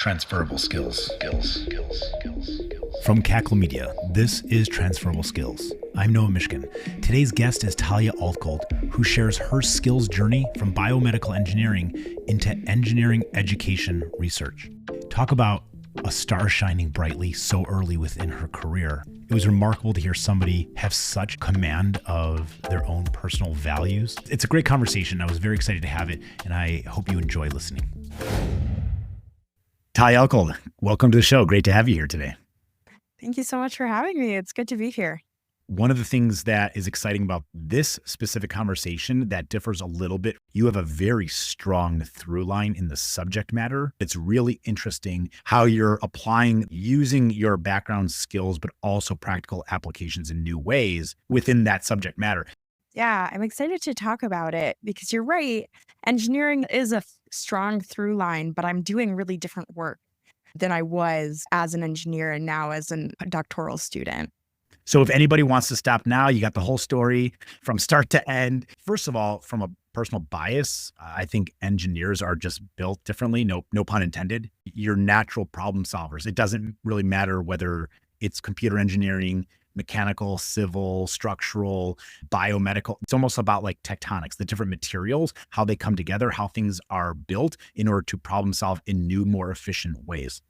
Transferable skills. From Cackle Media, this is Transferable Skills. I'm Noah Mishkin. Today's guest is Tahlia Altgold, who shares her skills journey from biomedical engineering into engineering education research. Talk about a star shining brightly so early within her career. It was remarkable to hear somebody have such command of their own personal values. It's a great conversation. I was very excited to have it, and I hope you enjoy listening. Tahlia Altgold, welcome to the show. Great to have you here today. Thank you so much for having me. It's good to be here. One of the things that is exciting about this specific conversation that differs a little bit, you have a very strong through line in the subject matter. It's really interesting how you're applying using your background skills, but also practical applications in new ways within that subject matter. Yeah, I'm excited to talk about it because you're right. Engineering is a strong through line, but I'm doing really different work than I was as an engineer and now as a doctoral student. So if anybody wants to stop now, you got the whole story from start to end. First of all, from a personal bias, I think engineers are just built differently. No pun intended. You're natural problem solvers. It doesn't really matter whether it's computer engineering, mechanical, civil, structural, biomedical. It's almost about like tectonics, the different materials, how they come together, how things are built in order to problem solve in new, more efficient ways.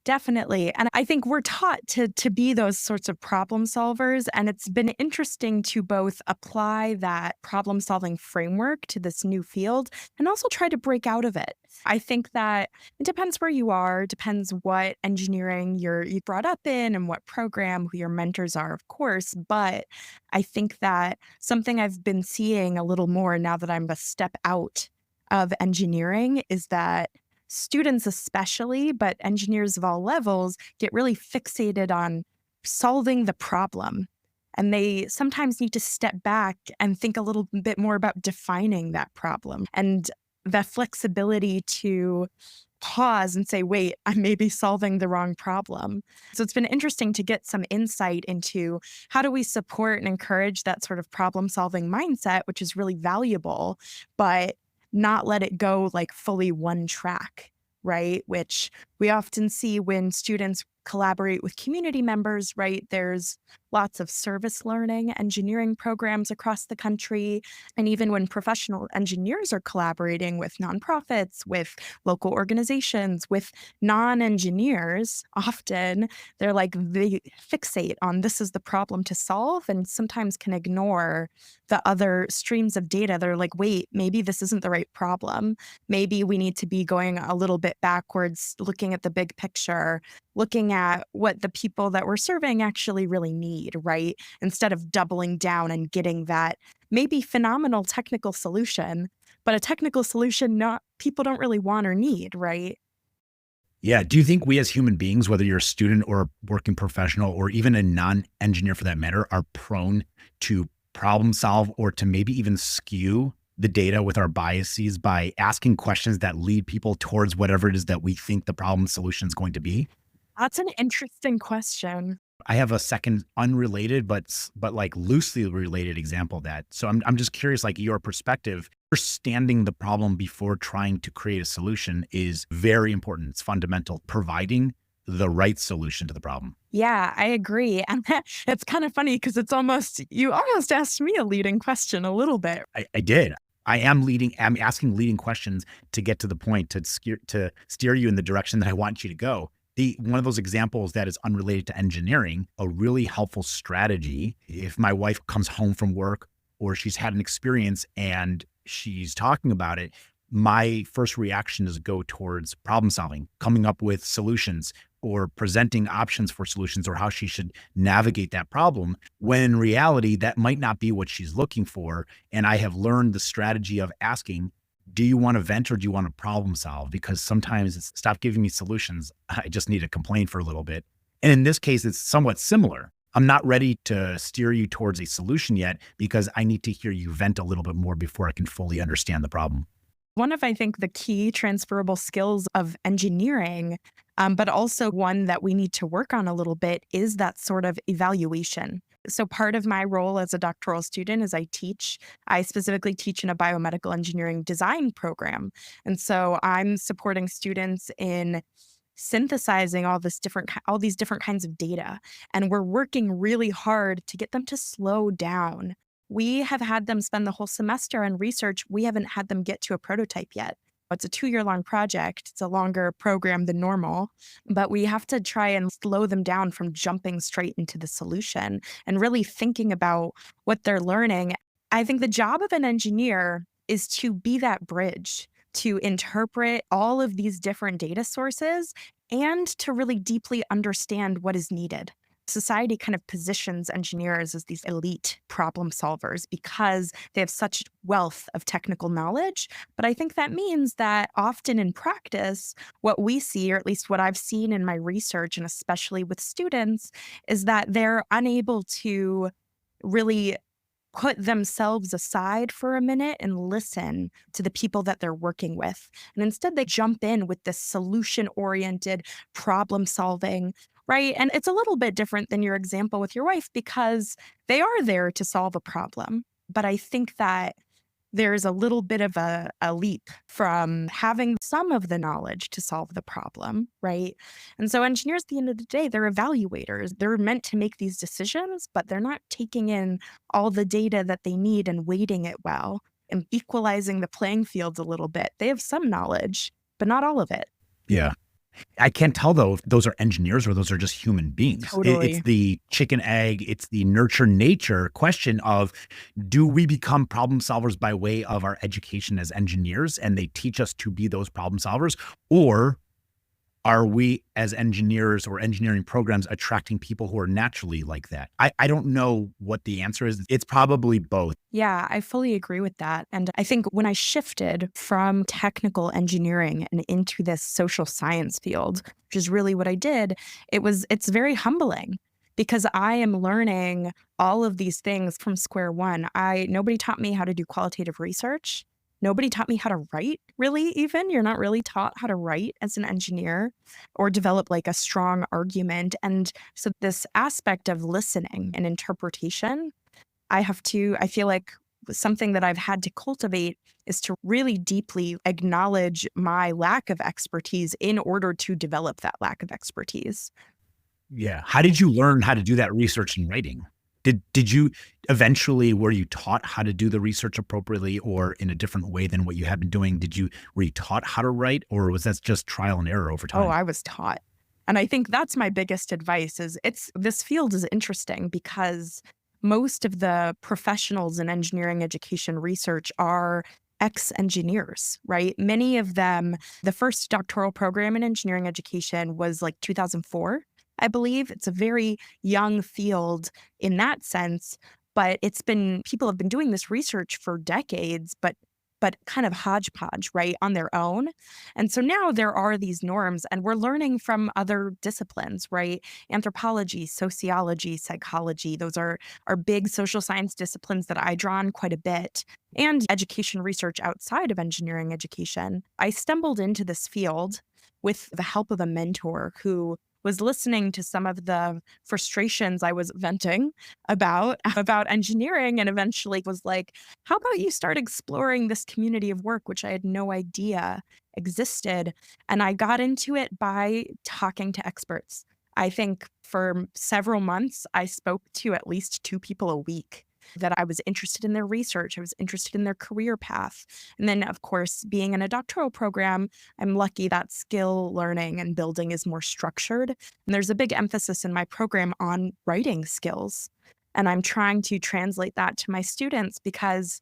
Definitely. And I think we're taught to be those sorts of problem solvers. And it's been interesting to both apply that problem solving framework to this new field and also try to break out of it. I think that it depends where you are, depends what engineering you brought up in and what program, who your mentors are, of course. But I think that something I've been seeing a little more now that I'm a step out of engineering is that students especially, but engineers of all levels, get really fixated on solving the problem. And they sometimes need to step back and think a little bit more about defining that problem and the flexibility to pause and say, wait, I may be solving the wrong problem. So it's been interesting to get some insight into how do we support and encourage that sort of problem solving mindset, which is really valuable, but not let it go like fully one track, right? Which we often see when students collaborate with community members, right? There's lots of service learning, engineering programs across the country. And even when professional engineers are collaborating with nonprofits, with local organizations, with non-engineers, often they're like, they fixate on this is the problem to solve and sometimes can ignore the other streams of data. They're like, wait, maybe this isn't the right problem. Maybe we need to be going a little bit backwards, looking at the big picture, looking at what the people that we're serving actually really need, right? Instead of doubling down and getting that maybe phenomenal technical solution, but a technical solution not people don't really want or need, right? Yeah. Do you think we as human beings, whether you're a student or a working professional or even a non-engineer for that matter, are prone to problem solve or to maybe even skew the data with our biases by asking questions that lead people towards whatever it is that we think the problem solution is going to be? That's an interesting question. I have a second unrelated, but like loosely related example of that. So I'm just curious, like your perspective, understanding the problem before trying to create a solution is very important. It's fundamental, providing the right solution to the problem. Yeah, I agree. And it's kind of funny because you almost asked me a leading question a little bit. I did. I'm asking leading questions to get to the point, to steer you in the direction that I want you to go. One of those examples that is unrelated to engineering, a really helpful strategy, if my wife comes home from work or she's had an experience and she's talking about it, my first reaction is to go towards problem solving, coming up with solutions or presenting options for solutions or how she should navigate that problem, when in reality, that might not be what she's looking for. And I have learned the strategy of asking, do you want to vent or do you want to problem solve? Because sometimes it's stop giving me solutions. I just need to complain for a little bit. And in this case, it's somewhat similar. I'm not ready to steer you towards a solution yet because I need to hear you vent a little bit more before I can fully understand the problem. One of, I think, the key transferable skills of engineering, but also one that we need to work on a little bit is that sort of evaluation. So part of my role as a doctoral student is I specifically teach in a biomedical engineering design program. And so I'm supporting students in synthesizing all these different kinds of data, and we're working really hard to get them to slow down. We have had them spend the whole semester on research. We haven't had them get to a prototype yet. It's a 2-year long project. It's a longer program than normal, but we have to try and slow them down from jumping straight into the solution and really thinking about what they're learning. I think the job of an engineer is to be that bridge, to interpret all of these different data sources and to really deeply understand what is needed. Society kind of positions engineers as these elite problem solvers because they have such wealth of technical knowledge. But I think that means that often in practice, what we see, or at least what I've seen in my research, and especially with students, is that they're unable to really put themselves aside for a minute and listen to the people that they're working with. And instead, they jump in with this solution oriented problem solving, right? And it's a little bit different than your example with your wife because they are there to solve a problem. But I think that there's a little bit of a leap from having some of the knowledge to solve the problem, right? And so engineers, at the end of the day, they're evaluators. They're meant to make these decisions, but they're not taking in all the data that they need and weighting it well and equalizing the playing fields a little bit. They have some knowledge, but not all of it. Yeah. I can't tell though if those are engineers or those are just human beings. Totally. It's the chicken egg, it's the nurture nature question of, do we become problem solvers by way of our education as engineers and they teach us to be those problem solvers? Or are we as engineers or engineering programs attracting people who are naturally like that? I don't know what the answer is. It's probably both. Yeah, I fully agree with that. And I think when I shifted from technical engineering and into this social science field, which is really what I did, it's very humbling because I am learning all of these things from square one. Nobody taught me how to do qualitative research. Nobody taught me how to write, really, even. You're not really taught how to write as an engineer or develop like a strong argument. And so this aspect of listening and interpretation, I feel like something that I've had to cultivate is to really deeply acknowledge my lack of expertise in order to develop that lack of expertise. Yeah. How did you learn how to do that research and writing? Did you eventually, were you taught how to do the research appropriately or in a different way than what you had been doing? Were you taught how to write, or was that just trial and error over time? Oh, I was taught. And I think that's my biggest advice is this field is interesting because most of the professionals in engineering education research are ex-engineers, right? Many of them, the first doctoral program in engineering education was like 2004. I believe it's a very young field in that sense, but people have been doing this research for decades, but kind of hodgepodge, right, on their own. And so now there are these norms and we're learning from other disciplines, right? Anthropology, sociology, psychology, those are big social science disciplines that I draw on quite a bit, and education research outside of engineering education. I stumbled into this field with the help of a mentor who was listening to some of the frustrations I was venting about engineering and eventually was like, how about you start exploring this community of work, which I had no idea existed. And I got into it by talking to experts. I think for several months, I spoke to at least 2 people a week that I was interested in their research. I was interested in their career path. And then, of course, being in a doctoral program, I'm lucky that skill learning and building is more structured. And there's a big emphasis in my program on writing skills. And I'm trying to translate that to my students because,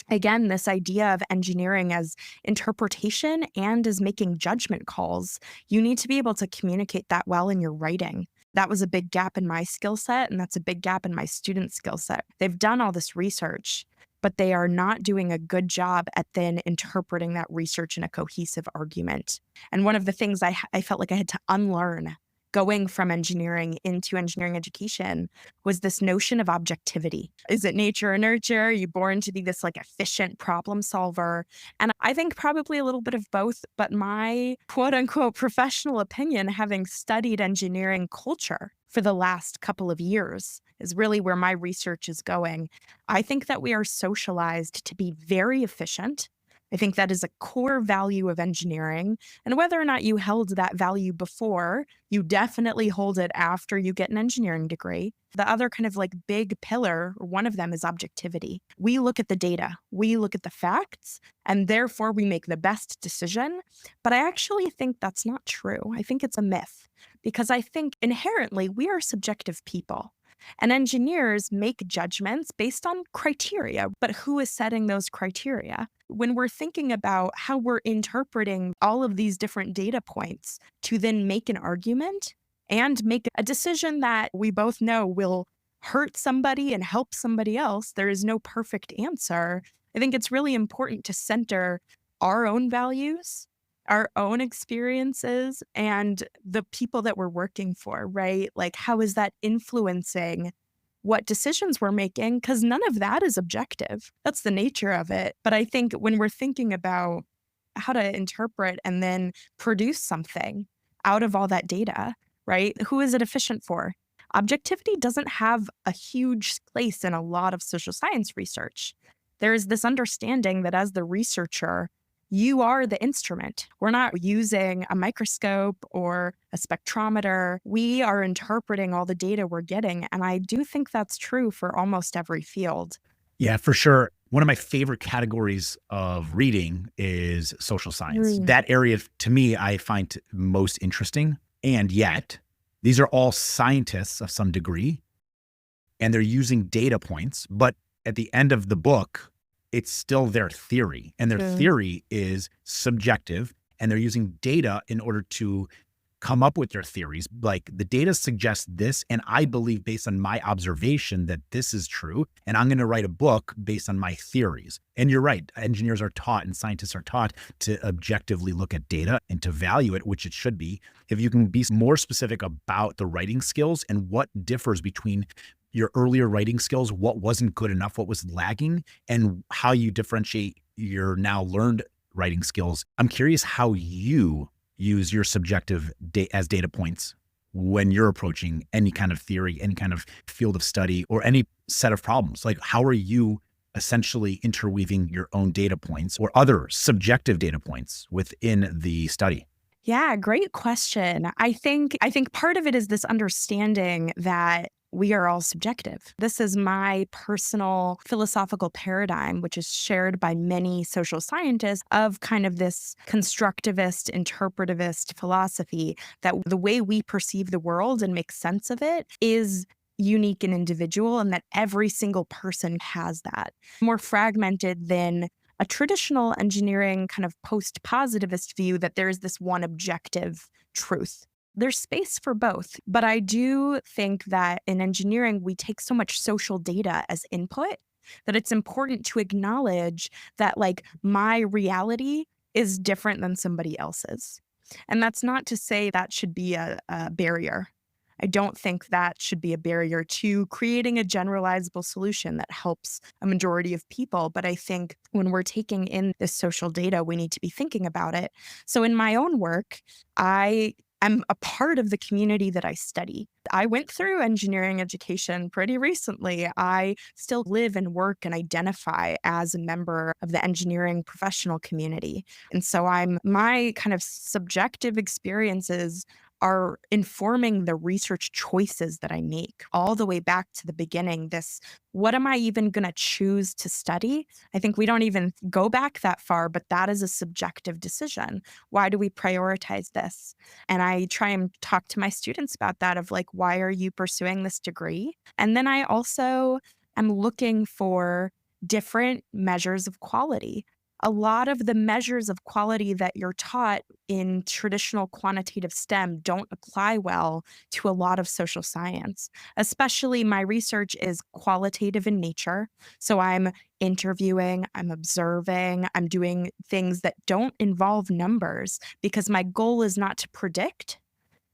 again, this idea of engineering as interpretation and as making judgment calls, you need to be able to communicate that well in your writing. That was a big gap in my skill set, and that's a big gap in my students' skill set. They've done all this research, but they are not doing a good job at then interpreting that research in a cohesive argument. And one of the things I felt like I had to unlearn going from engineering into engineering education was this notion of objectivity. Is it nature or nurture? Are you born to be this like efficient problem solver? And I think probably a little bit of both, but my quote unquote professional opinion, having studied engineering culture for the last couple of years, is really where my research is going. I think that we are socialized to be very efficient, I think that is a core value of engineering. And whether or not you held that value before, you definitely hold it after you get an engineering degree. The other kind of like big pillar, or one of them, is objectivity. We look at the data, we look at the facts, and therefore we make the best decision. But I actually think that's not true. I think it's a myth because I think inherently we are subjective people. And engineers make judgments based on criteria, but who is setting those criteria? When we're thinking about how we're interpreting all of these different data points to then make an argument and make a decision that we both know will hurt somebody and help somebody else, there is no perfect answer. I think it's really important to center our own values, our own experiences, and the people that we're working for, right? Like, how is that influencing what decisions we're making? Because none of that is objective. That's the nature of it. But I think when we're thinking about how to interpret and then produce something out of all that data, right? Who is it efficient for? Objectivity doesn't have a huge place in a lot of social science research. There is this understanding that as the researcher, you are the instrument. We're not using a microscope or a spectrometer. We are interpreting all the data we're getting. And I do think that's true for almost every field. Yeah, for sure. One of my favorite categories of reading is social science. Mm. That area, to me, I find most interesting. And yet, these are all scientists of some degree, and they're using data points. But at the end of the book, it's still their theory. And their True. theory is subjective, and they're using data in order to come up with their theories. Like, the data suggests this, and I believe based on my observation that this is true, and I'm going to write a book based on my theories. And you're right, engineers are taught and scientists are taught to objectively look at data and to value it, which it should be. If you can be more specific about the writing skills and what differs between your earlier writing skills, what wasn't good enough, what was lagging, and how you differentiate your now learned writing skills. I'm curious how you use your subjective as data points when you're approaching any kind of theory, any kind of field of study, or any set of problems. Like, how are you essentially interweaving your own data points or other subjective data points within the study? Yeah, great question. I think part of it is this understanding that we are all subjective. This is my personal philosophical paradigm, which is shared by many social scientists, of kind of this constructivist, interpretivist philosophy that the way we perceive the world and make sense of it is unique and individual, and that every single person has that. More fragmented than a traditional engineering kind of post-positivist view that there is this one objective truth. There's space for both, but I do think that in engineering, we take so much social data as input that it's important to acknowledge that, like, my reality is different than somebody else's. And that's not to say that should be a barrier. I don't think that should be a barrier to creating a generalizable solution that helps a majority of people. But I think when we're taking in this social data, we need to be thinking about it. So in my own work, I am a part of the community that I study. I went through engineering education pretty recently. I still live and work and identify as a member of the engineering professional community. And so my kind of subjective experiences are informing the research choices that I make all the way back to the beginning. This, what am I even going to choose to study? I think we don't even go back that far, but that is a subjective decision. Why do we prioritize this? And I try and talk to my students about that, of like, why are you pursuing this degree? And then I also am looking for different measures of quality. A lot of the measures of quality that you're taught in traditional quantitative STEM don't apply well to a lot of social science. Especially, my research is qualitative in nature. So I'm interviewing, I'm observing, I'm doing things that don't involve numbers because my goal is not to predict.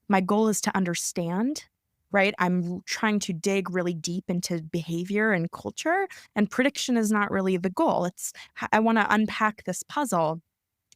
My goal is to understand, right? I'm trying to dig really deep into behavior and culture, and prediction is not really the goal. I want to unpack this puzzle.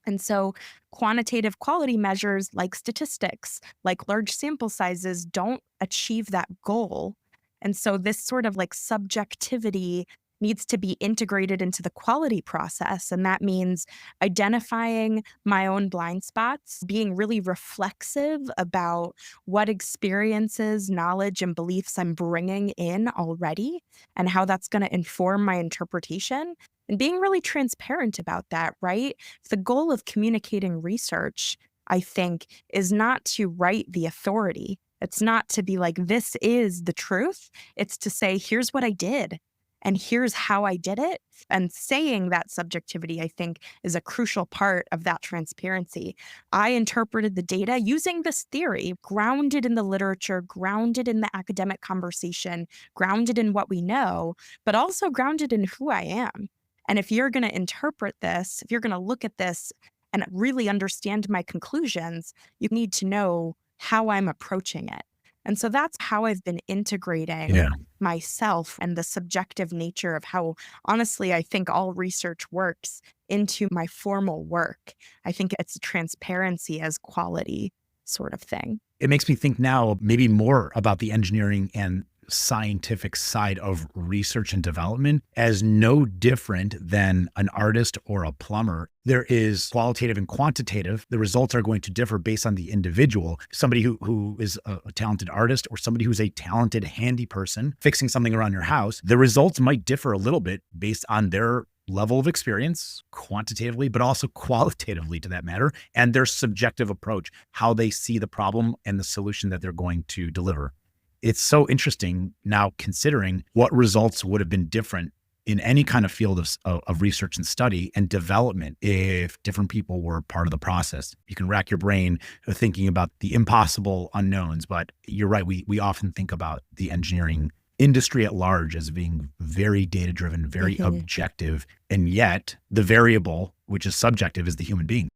And so quantitative quality measures like statistics, like large sample sizes, don't achieve that goal. And so this sort of like subjectivity needs to be integrated into the quality process. And that means identifying my own blind spots, being really reflexive about what experiences, knowledge, and beliefs I'm bringing in already and how that's going to inform my interpretation. And being really transparent about that, right? The goal of communicating research, I think, is not to write the authority. It's not to be like, this is the truth. It's to say, here's what I did and here's how I did it. And saying that subjectivity, I think, is a crucial part of that transparency. I interpreted the data using this theory, grounded in the literature, grounded in the academic conversation, grounded in what we know, but also grounded in who I am. And if you're going to interpret this, if you're going to look at this and really understand my conclusions, you need to know how I'm approaching it. And so that's how I've been integrating Yeah. myself and the subjective nature of how, honestly, I think all research works into my formal work. I think it's transparency as quality sort of thing. It makes me think now maybe more about the engineering and scientific side of research and development as no different than an artist or a plumber. There is qualitative and quantitative. The results are going to differ based on the individual. Somebody who is a talented artist or somebody who's a talented handy person fixing something around your house, the results might differ a little bit based on their level of experience quantitatively, but also qualitatively to that matter, and their subjective approach, how they see the problem and the solution that they're going to deliver. It's so interesting now considering what results would have been different in any kind of field of research and study and development if different people were part of the process. You can rack your brain thinking about the impossible unknowns, but you're right. We often think about the engineering industry at large as being very data-driven, very objective, and yet the variable, which is subjective, is the human being.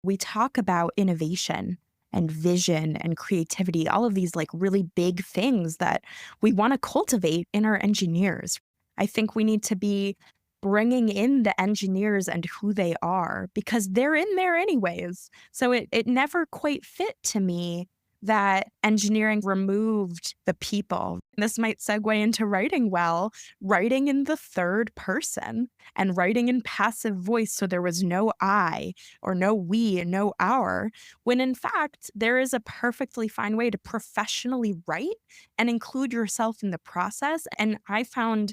We talk about innovation and vision and creativity, all of these like really big things that we want to cultivate in our engineers. I think we need to be bringing in the engineers and who they are because they're in there anyways. So it never quite fit to me that engineering removed the people. This might segue into writing well, writing in the third person and writing in passive voice. So there was no I or no we and no our, when in fact, there is a perfectly fine way to professionally write and include yourself in the process. And I found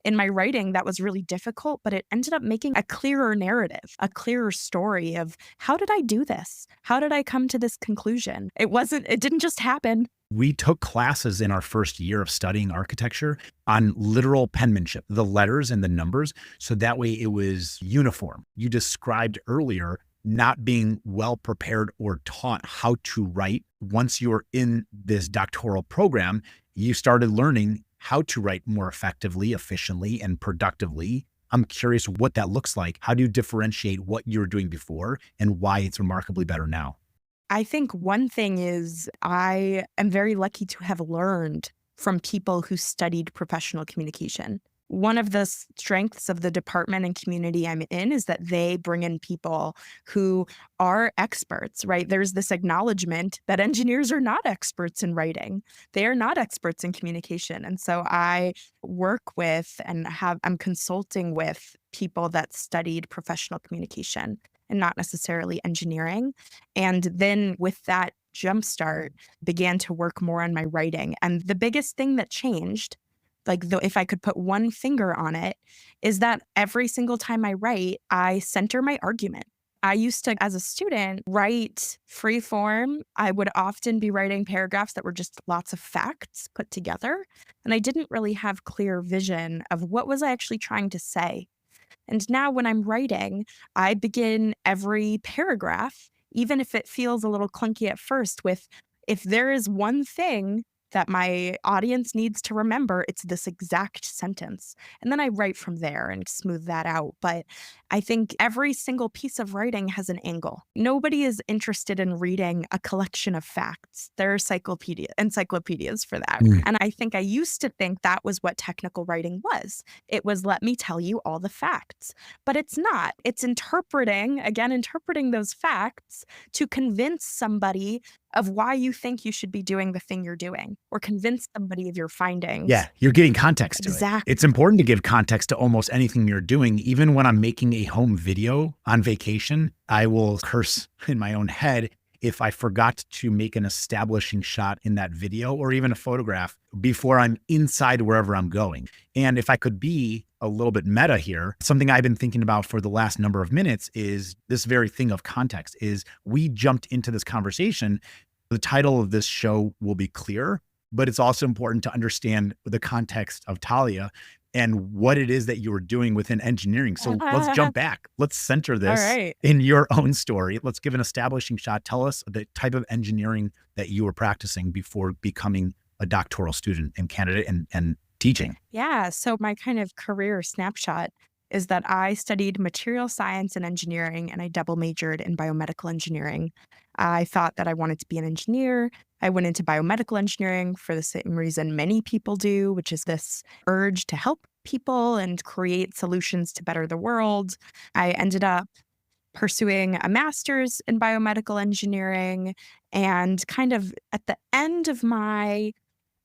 in my writing that was really difficult, but it ended up making a clearer narrative, a clearer story of how did I do this? How did I come to this conclusion? It didn't just happen. We took classes in our first year of studying architecture on literal penmanship, the letters and the numbers. So that way it was uniform. You described earlier not being well prepared or taught how to write. Once you were in this doctoral program, you started learning how to write more effectively, efficiently, and productively. I'm curious what that looks like. How do you differentiate what you were doing before and why it's remarkably better now? I think one thing is I am very lucky to have learned from people who studied professional communication. One of the strengths of the department and community I'm in is that they bring in people who are experts, right? There's this acknowledgement that engineers are not experts in writing. They are not experts in communication. And so I work with and I'm consulting with people that studied professional communication and not necessarily engineering. And then with that jumpstart, began to work more on my writing. And the biggest thing that changed, like if I could put one finger on it, is that every single time I write, I center my argument. I used to, as a student, write free form. I would often be writing paragraphs that were just lots of facts put together. And I didn't really have clear vision of what was I actually trying to say. And now when I'm writing, I begin every paragraph, even if it feels a little clunky at first, with if there is one thing that my audience needs to remember, it's this exact sentence. And then I write from there and smooth that out. But I think every single piece of writing has an angle. Nobody is interested in reading a collection of facts. There are encyclopedias for that. And I think I used to think that was what technical writing was. It was, let me tell you all the facts. But it's not. It's interpreting those facts to convince somebody of why you think you should be doing the thing you're doing, or convince somebody of your findings. Yeah, you're getting context to it. Exactly. It's important to give context to almost anything you're doing. Even when I'm making a home video on vacation, I will curse in my own head if I forgot to make an establishing shot in that video or even a photograph before I'm inside wherever I'm going. And if I could be a little bit meta here, something I've been thinking about for the last number of minutes is this very thing of context. Is we jumped into this conversation. The title of this show will be clear, but it's also important to understand the context of Tahlia and what it is that you were doing within engineering. So let's jump back. Let's center this right. in your own story. Let's give an establishing shot. Tell us the type of engineering that you were practicing before becoming a doctoral student and candidate and teaching. Yeah. So my kind of career snapshot is that I studied material science and engineering, and I double majored in biomedical engineering. I thought that I wanted to be an engineer. I went into biomedical engineering for the same reason many people do, which is this urge to help people and create solutions to better the world. I ended up pursuing a master's in biomedical engineering, and kind of at the end of my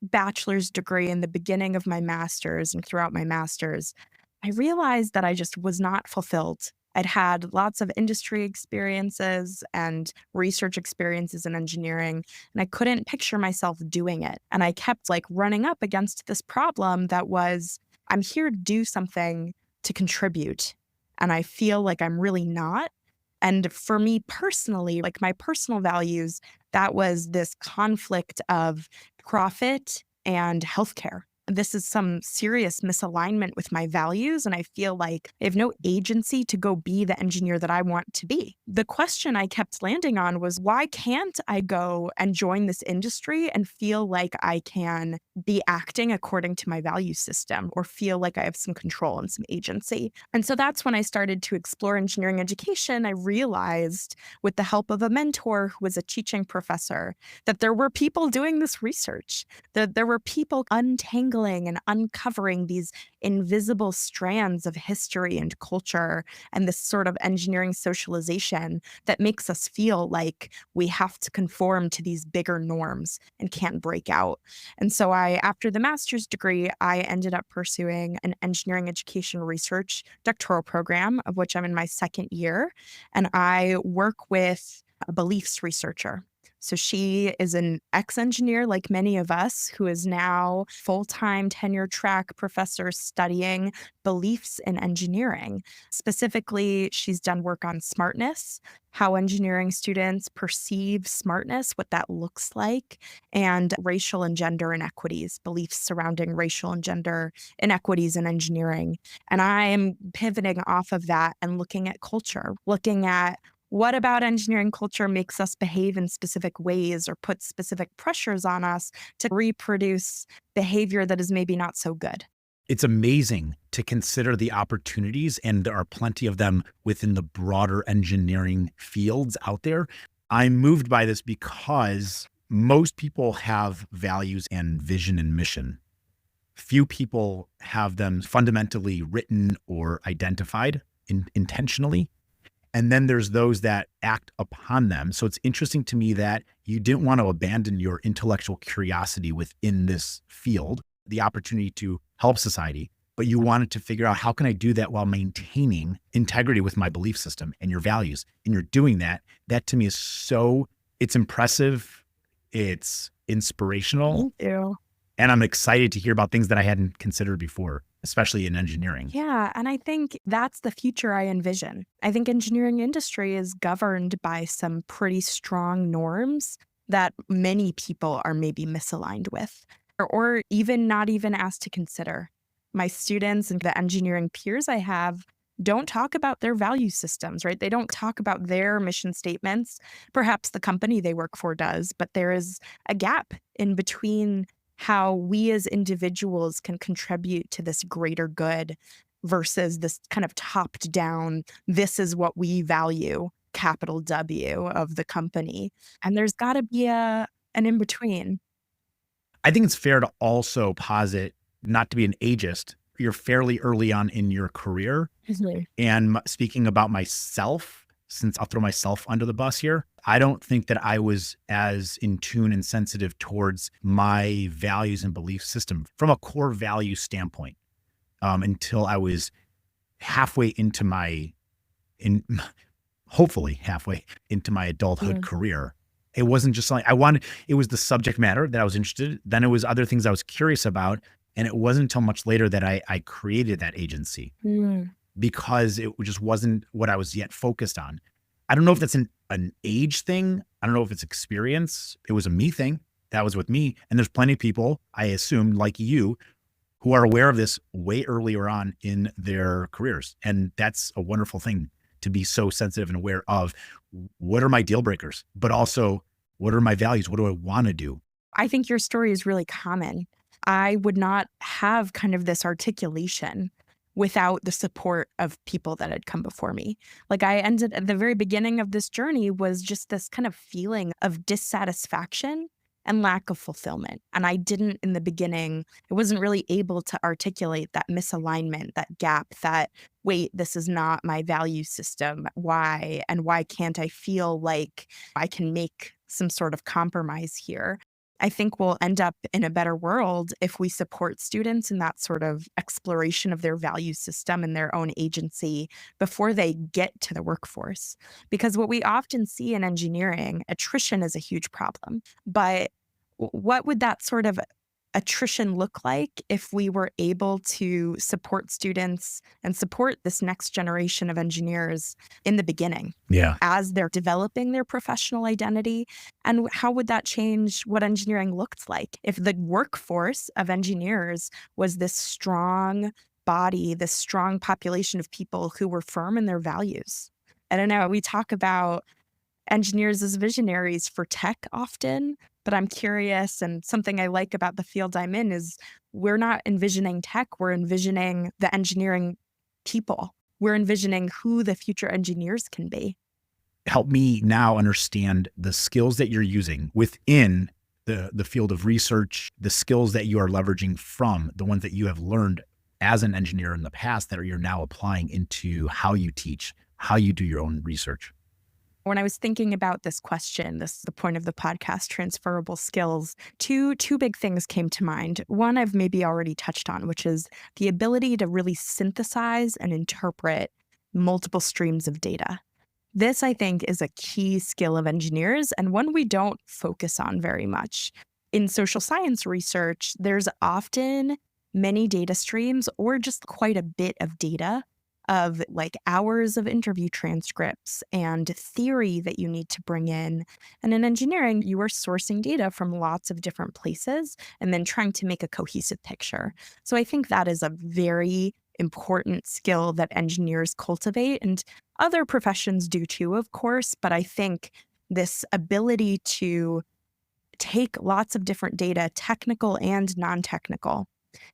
bachelor's degree and the beginning of my master's and throughout my master's, I realized that I just was not fulfilled. I'd had lots of industry experiences and research experiences in engineering, and I couldn't picture myself doing it. And I kept like running up against this problem that was, I'm here to do something to contribute. And I feel like I'm really not. And for me personally, like my personal values, that was this conflict of profit and healthcare. This is some serious misalignment with my values, and I feel like I have no agency to go be the engineer that I want to be. The question I kept landing on was, why can't I go and join this industry and feel like I can be acting according to my value system, or feel like I have some control and some agency? And so that's when I started to explore engineering education. I realized, with the help of a mentor who was a teaching professor, that there were people doing this research, that there were people untangling and uncovering these invisible strands of history and culture and this sort of engineering socialization that makes us feel like we have to conform to these bigger norms and can't break out. And so after the master's degree, I ended up pursuing an engineering education research doctoral program, of which I'm in my second year. And I work with a beliefs researcher. So she is an ex-engineer like many of us, who is now full-time tenure track professor studying beliefs in engineering. Specifically, she's done work on smartness, how engineering students perceive smartness, what that looks like, and racial and gender inequities, beliefs surrounding racial and gender inequities in engineering. And I am pivoting off of that and looking at culture, looking at what about engineering culture makes us behave in specific ways or put specific pressures on us to reproduce behavior that is maybe not so good. It's amazing to consider the opportunities, and there are plenty of them within the broader engineering fields out there. I'm moved by this because most people have values and vision and mission. Few people have them fundamentally written or identified intentionally. And then there's those that act upon them. So it's interesting to me that you didn't want to abandon your intellectual curiosity within this field, the opportunity to help society, but you wanted to figure out, how can I do that while maintaining integrity with my belief system and your values? And you're doing that. That to me is it's impressive. It's inspirational. Thank you. And I'm excited to hear about things that I hadn't considered before, especially in engineering. Yeah, and I think that's the future I envision. I think engineering industry is governed by some pretty strong norms that many people are maybe misaligned with, or even not even asked to consider. My students and the engineering peers I have don't talk about their value systems, right? They don't talk about their mission statements. Perhaps the company they work for does, but there is a gap in between how we as individuals can contribute to this greater good versus this kind of topped down, this is what we value, capital W, of the company. And there's got to be an in between. I think it's fair to also posit, not to be an ageist, you're fairly early on in your career. Mhm. And speaking about myself, since I'll throw myself under the bus here, I don't think that I was as in tune and sensitive towards my values and belief system from a core value standpoint until I was halfway into in hopefully halfway into my adulthood Yeah. career. It wasn't just like I wanted, it was the subject matter that I was interested in. Then it was other things I was curious about. And it wasn't until much later that I created that agency Mm. because it just wasn't what I was yet focused on. I don't know if that's an age thing. I don't know if it's experience. It was a me thing. That was with me. And there's plenty of people, I assume, like you, who are aware of this way earlier on in their careers. And that's a wonderful thing to be so sensitive and aware of. What are my deal breakers? But also, what are my values? What do I want to do? I think your story is really common. I would not have kind of this articulation without the support of people that had come before me. Like I ended at the very beginning of this journey was just this kind of feeling of dissatisfaction and lack of fulfillment. And I didn't in the beginning, I wasn't really able to articulate that misalignment, that gap, that wait, this is not my value system. Why? And why can't I feel like I can make some sort of compromise here? I think we'll end up in a better world if we support students in that sort of exploration of their value system and their own agency before they get to the workforce. Because what we often see in engineering, attrition is a huge problem. But what would that sort of attrition look like if we were able to support students and support this next generation of engineers in the beginning Yeah. as they're developing their professional identity? And how would that change what engineering looked like if the workforce of engineers was this strong body, this strong population of people who were firm in their values? I don't know. We talk about engineers as visionaries for tech often, but I'm curious, and something I like about the field I'm in is we're not envisioning tech, we're envisioning the engineering people. We're envisioning who the future engineers can be. Help me now understand the skills that you're using within the field of research, the skills that you are leveraging from the ones that you have learned as an engineer in the past that you're now applying into how you teach, how you do your own research. When I was thinking about this question, this is the point of the podcast, transferable skills, two big things came to mind. One I've maybe already touched on, which is the ability to really synthesize and interpret multiple streams of data. This, I think, is a key skill of engineers and one we don't focus on very much. In social science research, there's often many data streams or just quite a bit of data of like hours of interview transcripts and theory that you need to bring in. And in engineering, you are sourcing data from lots of different places and then trying to make a cohesive picture. So I think that is a very important skill that engineers cultivate, and other professions do too, of course. But I think this ability to take lots of different data, technical and non-technical,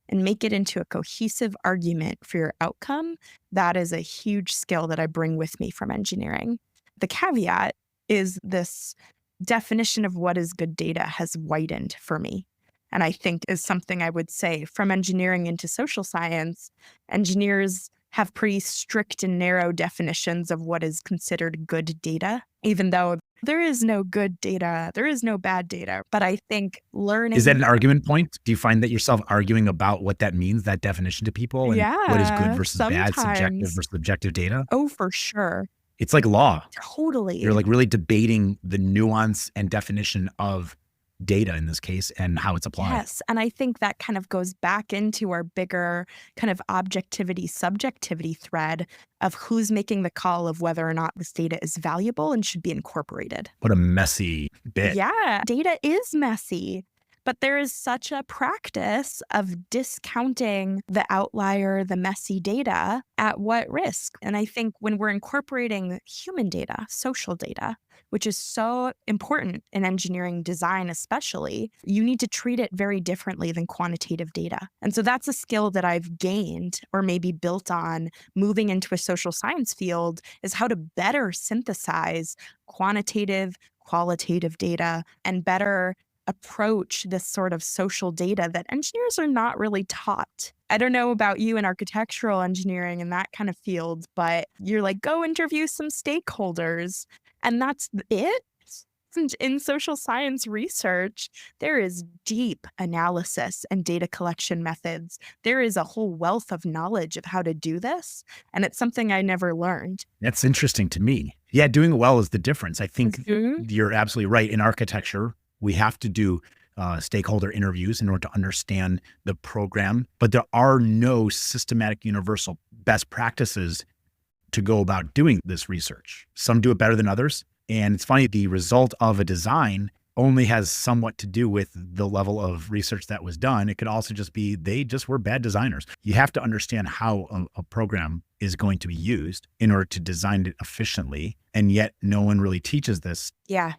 and make it into a cohesive argument for your outcome, that is a huge skill that I bring with me from engineering. The caveat is this definition of what is good data has widened for me. And I think is something I would say from engineering into social science, engineers have pretty strict and narrow definitions of what is considered good data, even though there is no good data, there is no bad data. But I think learning. Is that an argument point? Do you find that yourself arguing about what that means, that definition to people, and what is good Yeah, versus bad, subjective sometimes. versus objective data? Oh, for sure. It's like law. You're Totally. like really debating the nuance and definition of data in this case and how it's applied. Yes. And I think that kind of goes back into our bigger kind of objectivity, subjectivity thread of who's making the call of whether or not this data is valuable and should be incorporated. What a messy bit. Yeah, data is messy, but there is such a practice of discounting the outlier, the messy data at what risk? And I think when we're incorporating human data, social data, which is so important in engineering design, especially, you need to treat it very differently than quantitative data. And so that's a skill that I've gained or maybe built on moving into a social science field is how to better synthesize quantitative, qualitative data and better approach this sort of social data that engineers are not really taught. I don't know about you in architectural engineering and that kind of field, but you're like, go interview some stakeholders. And that's it. And in social science research, there is deep analysis and data collection methods. There is a whole wealth of knowledge of how to do this. And it's something I never learned. That's interesting to me. Yeah, doing it well is the difference. I think Mhm. you're absolutely right. In architecture, we have to do stakeholder interviews in order to understand the program, but there are no systematic universal best practices to go about doing this research. Some do it better than others. And it's funny, the result of a design only has somewhat to do with the level of research that was done. It could also just be they just were bad designers. You have to understand how a program is going to be used in order to design it efficiently. And yet no one really teaches this. Yeah,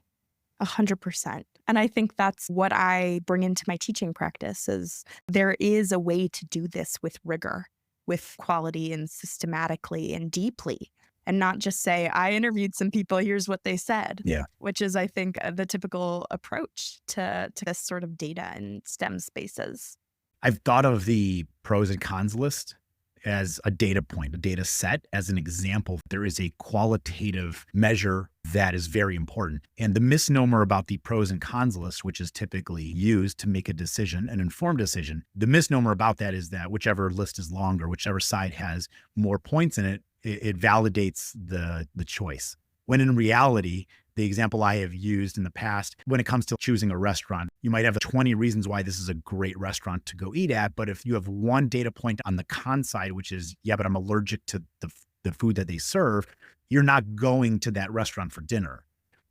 100%. And I think that's what I bring into my teaching practice is there is a way to do this with rigor, with quality and systematically and deeply. And not just say, I interviewed some people, here's what they said. Yeah. Which is, I think, the typical approach to this sort of data in STEM spaces. I've thought of the pros and cons list as a data point, a data set. As an example, there is a qualitative measure that is very important. And the misnomer about the pros and cons list, which is typically used to make a decision, an informed decision, the misnomer about that is that whichever list is longer, whichever side has more points in it, it validates the choice. When in reality, the example I have used in the past, when it comes to choosing a restaurant, you might have 20 reasons why this is a great restaurant to go eat at. But if you have one data point on the con side, which is, yeah, but I'm allergic to the food that they serve, you're not going to that restaurant for dinner.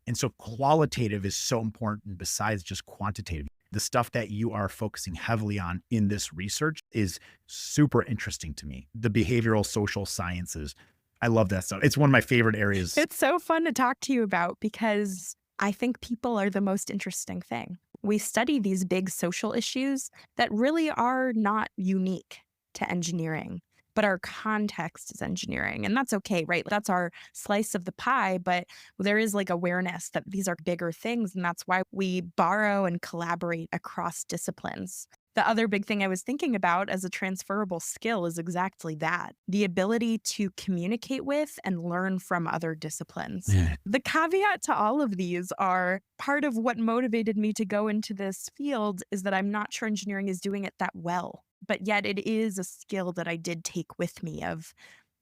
And so qualitative is so important besides just quantitative. The stuff that you are focusing heavily on in this research is super interesting to me. The behavioral social sciences. I love that stuff. It's one of my favorite areas. It's so fun to talk to you about because I think people are the most interesting thing. We study these big social issues that really are not unique to engineering, but our context is engineering. And that's okay, right? That's our slice of the pie, but there is like awareness that these are bigger things. And that's why we borrow and collaborate across disciplines. The other big thing I was thinking about as a transferable skill is exactly that, the ability to communicate with and learn from other disciplines. Yeah. The caveat to all of these are part of what motivated me to go into this field is that I'm not sure engineering is doing it that well, but yet it is a skill that I did take with me of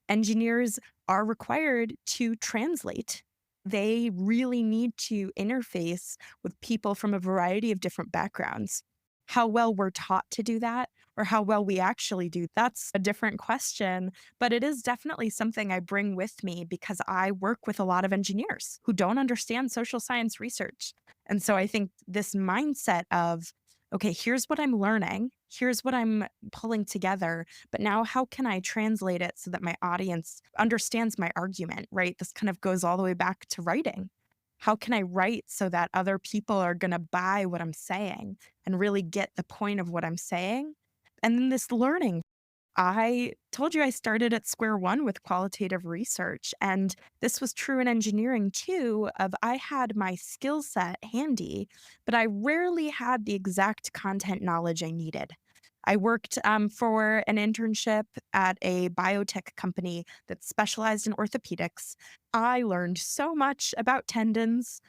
engineers are required to translate. They really need to interface with people from a variety of different backgrounds. How well we're taught to do that or how well we actually do, that's a different question. But it is definitely something I bring with me because I work with a lot of engineers who don't understand social science research. And so I think this mindset of, okay, here's what I'm learning, here's what I'm pulling together, but now how can I translate it so that my audience understands my argument, right? This kind of goes all the way back to writing. How can I write so that other people are going to buy what I'm saying and really get the point of what I'm saying? And then this learning. I told you I started at square one with qualitative research. And this was true in engineering too, of I had my skill set handy, but I rarely had the exact content knowledge I needed. I worked for an internship at a biotech company that specialized in orthopedics. I learned so much about tendons.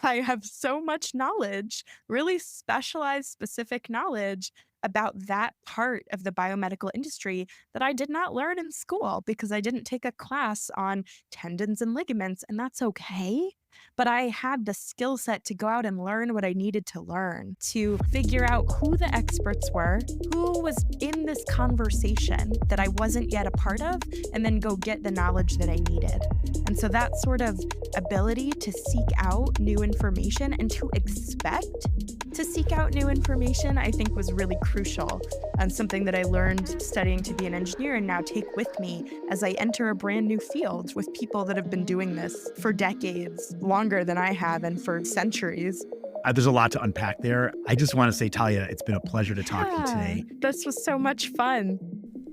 I have so much knowledge, really specialized, specific knowledge about that part of the biomedical industry that I did not learn in school because I didn't take a class on tendons and ligaments, and that's okay. But I had the skill set to go out and learn what I needed to learn, to figure out who the experts were, who was in this conversation that I wasn't yet a part of, and then go get the knowledge that I needed. And so that sort of ability to seek out new information and to expect to seek out new information, I think was really crucial and something that I learned studying to be an engineer and now take with me as I enter a brand new field with people that have been doing this for decades, longer than I have, and for centuries. There's a lot to unpack there. I just want to say, Tahlia, it's been a pleasure to talk to you today. This was so much fun.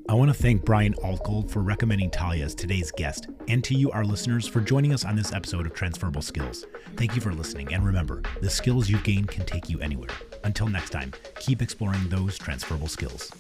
I want to thank Biomedical Altgold for recommending Tahlia as today's guest, and to you, our listeners, for joining us on this episode of Transferable Skills. Thank you for listening, and remember, the skills you've gained can take you anywhere. Until next time, keep exploring those transferable skills.